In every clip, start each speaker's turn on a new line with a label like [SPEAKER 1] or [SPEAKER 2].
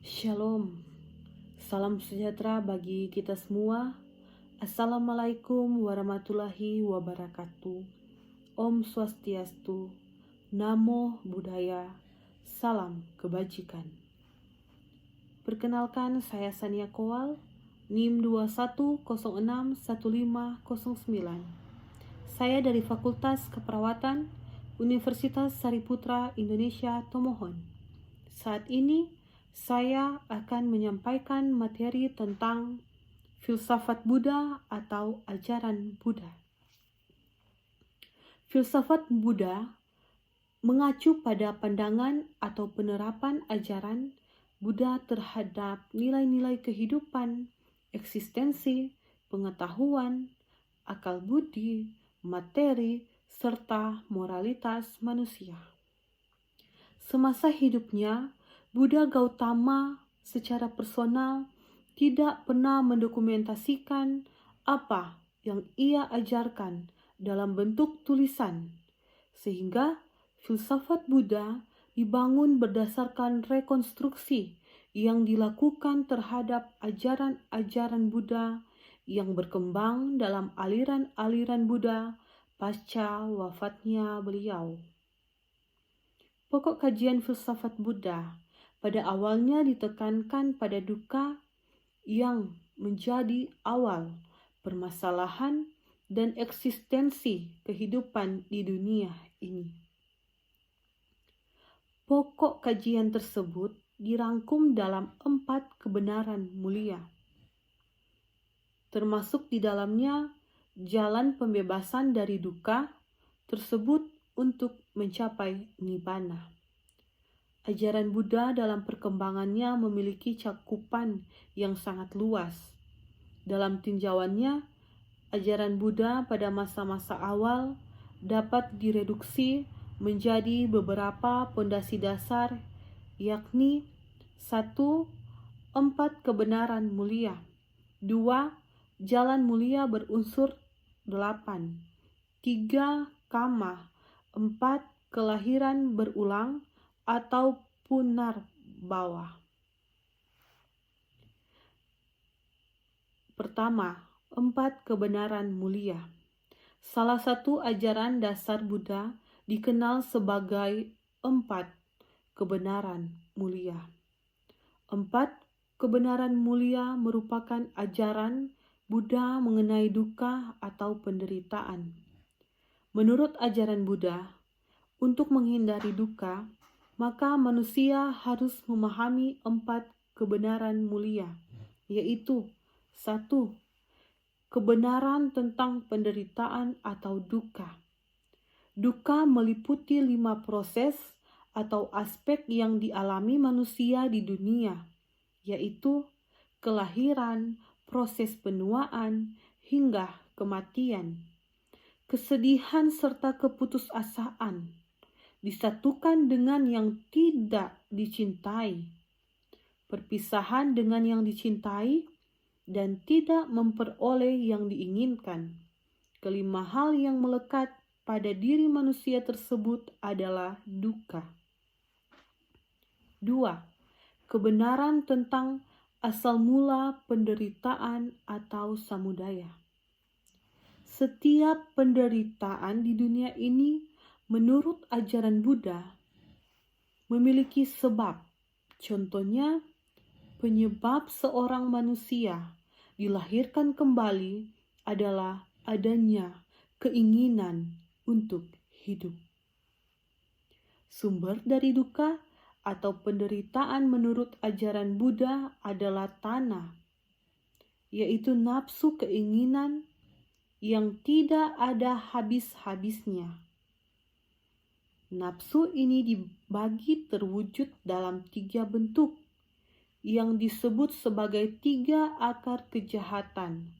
[SPEAKER 1] Shalom, salam sejahtera bagi kita semua. Assalamualaikum warahmatullahi wabarakatuh. Om Swastiastu, Namo Buddhaya, salam kebajikan. Perkenalkan, saya Sania Kowal, NIM 21061509. Saya dari Fakultas Keperawatan Universitas Sariputra Indonesia Tomohon. Saat ini saya akan menyampaikan materi tentang filsafat Buddha atau ajaran Buddha. Filsafat Buddha mengacu pada pandangan atau penerapan ajaran Buddha terhadap nilai-nilai kehidupan, eksistensi, pengetahuan, akal budi, materi, serta moralitas manusia. Semasa hidupnya, Buddha Gautama secara personal tidak pernah mendokumentasikan apa yang ia ajarkan dalam bentuk tulisan, sehingga filsafat Buddha dibangun berdasarkan rekonstruksi yang dilakukan terhadap ajaran-ajaran Buddha yang berkembang dalam aliran-aliran Buddha pasca wafatnya beliau. Pokok kajian filsafat Buddha pada awalnya ditekankan pada dukkha yang menjadi awal permasalahan dan eksistensi kehidupan di dunia ini. Pokok kajian tersebut dirangkum dalam 4 kebenaran mulia, termasuk di dalamnya jalan pembebasan dari dukkha tersebut untuk mencapai nibbana. Ajaran Buddha dalam perkembangannya memiliki cakupan yang sangat luas. Dalam tinjauannya, ajaran Buddha pada masa-masa awal dapat direduksi menjadi beberapa pondasi dasar, yakni 1. 4 kebenaran mulia. 2. Jalan mulia berunsur 8. 3. Kama. 4. Kelahiran berulang atau punarbawa. Pertama, 4 kebenaran mulia. Salah satu ajaran dasar Buddha dikenal sebagai 4 kebenaran mulia. 4 kebenaran mulia merupakan ajaran Buddha mengenai dukkha atau penderitaan. Menurut ajaran Buddha, untuk menghindari dukkha, maka manusia harus memahami 4 kebenaran mulia, yaitu 1. Kebenaran tentang penderitaan atau dukkha. Dukkha meliputi 5 proses atau aspek yang dialami manusia di dunia, yaitu kelahiran, proses penuaan, hingga kematian. Kesedihan serta keputusasaan disatukan dengan yang tidak dicintai, perpisahan dengan yang dicintai, dan tidak memperoleh yang diinginkan. Kelima hal yang melekat pada diri manusia tersebut adalah dukkha. 2. Kebenaran tentang asal mula penderitaan atau samudaya. Setiap penderitaan di dunia ini menurut ajaran Buddha memiliki sebab. Contohnya, penyebab seorang manusia dilahirkan kembali adalah adanya keinginan untuk hidup. Sumber dari dukkha atau penderitaan menurut ajaran Buddha adalah tanha, yaitu nafsu keinginan yang tidak ada habis-habisnya. Nafsu ini dibagi terwujud dalam 3 bentuk yang disebut sebagai 3 akar kejahatan,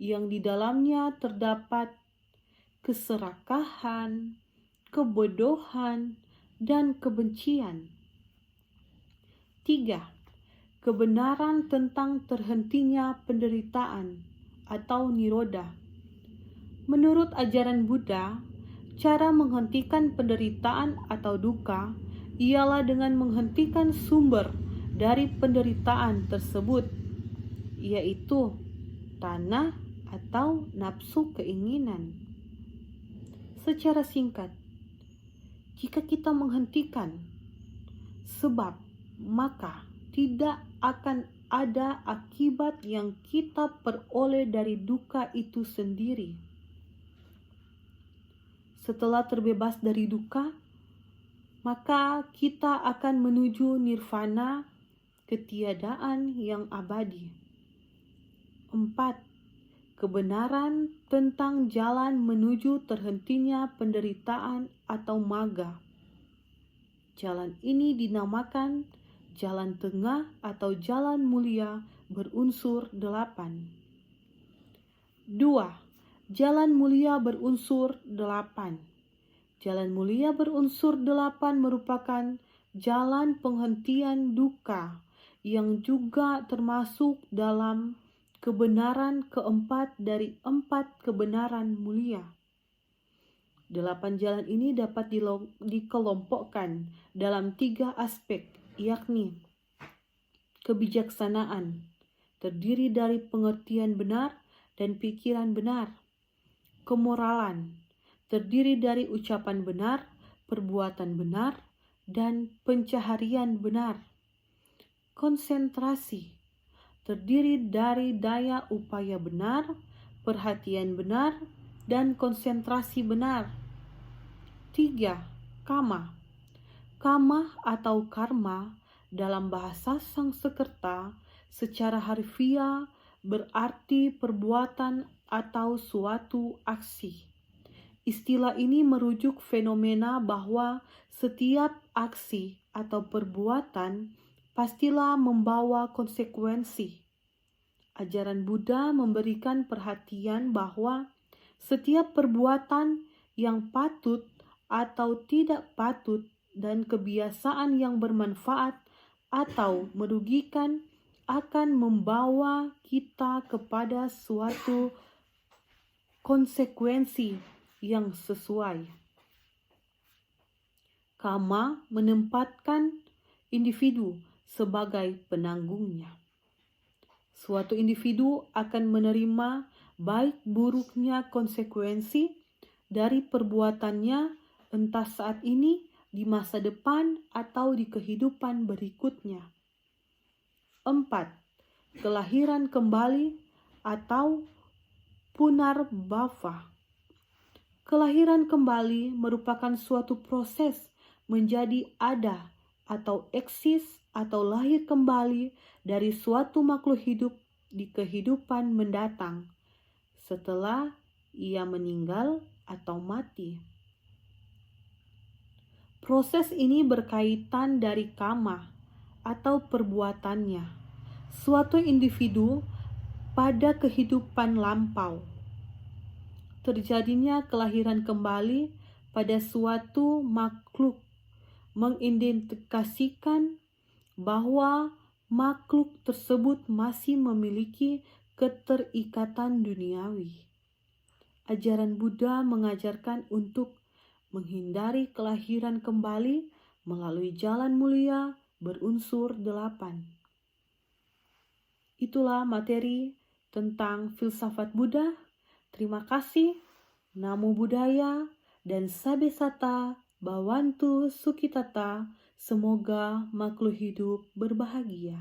[SPEAKER 1] yang di dalamnya terdapat keserakahan, kebodohan, dan kebencian. 3. Kebenaran tentang terhentinya penderitaan atau nirodha. Menurut ajaran Buddha, cara menghentikan penderitaan atau dukkha ialah dengan menghentikan sumber dari penderitaan tersebut, yaitu tanah atau nafsu keinginan. Secara singkat, jika kita menghentikan sebab, maka tidak akan ada akibat yang kita peroleh dari duka itu sendiri. Setelah terbebas dari duka, maka kita akan menuju nirvana, ketiadaan yang abadi. 4. Kebenaran tentang jalan menuju terhentinya penderitaan atau magga. Jalan ini dinamakan jalan tengah atau jalan mulia berunsur 8. 2. Jalan mulia berunsur 8. Jalan mulia berunsur 8 merupakan jalan penghentian duka yang juga termasuk dalam kebenaran keempat dari 4 kebenaran mulia. 8 jalan ini dapat dikelompokkan dalam 3 aspek, yakni kebijaksanaan, terdiri dari pengertian benar dan pikiran benar. Kemoralan, terdiri dari ucapan benar, perbuatan benar, dan pencaharian benar. Konsentrasi, terdiri dari daya upaya benar, perhatian benar, dan konsentrasi benar. 3. Kama. Kama atau karma dalam bahasa Sanskerta secara harfiah berarti perbuatan atau suatu aksi. Istilah ini merujuk fenomena bahwa setiap aksi atau perbuatan pastilah membawa konsekuensi. Ajaran Buddha memberikan perhatian bahwa setiap perbuatan yang patut atau tidak patut dan kebiasaan yang bermanfaat atau merugikan akan membawa kita kepada suatu konsekuensi yang sesuai. Kama menempatkan individu sebagai penanggungnya. Suatu individu akan menerima baik buruknya konsekuensi dari perbuatannya, entah saat ini, di masa depan, atau di kehidupan berikutnya. 4. Kelahiran kembali atau punarbhava. Kelahiran kembali merupakan suatu proses menjadi ada atau eksis atau lahir kembali dari suatu makhluk hidup di kehidupan mendatang setelah ia meninggal atau mati. Proses ini berkaitan dari kama atau perbuatannya suatu individu pada kehidupan lampau. Terjadinya kelahiran kembali pada suatu makhluk mengindikasikan bahwa makhluk tersebut masih memiliki keterikatan duniawi. Ajaran Buddha mengajarkan untuk menghindari kelahiran kembali melalui jalan mulia berunsur 8. Itulah materi tentang filsafat Buddha. Terima kasih. Namo Buddhaya dan Sabe Sata Bhavantu Sukhitata. Semoga makhluk hidup berbahagia.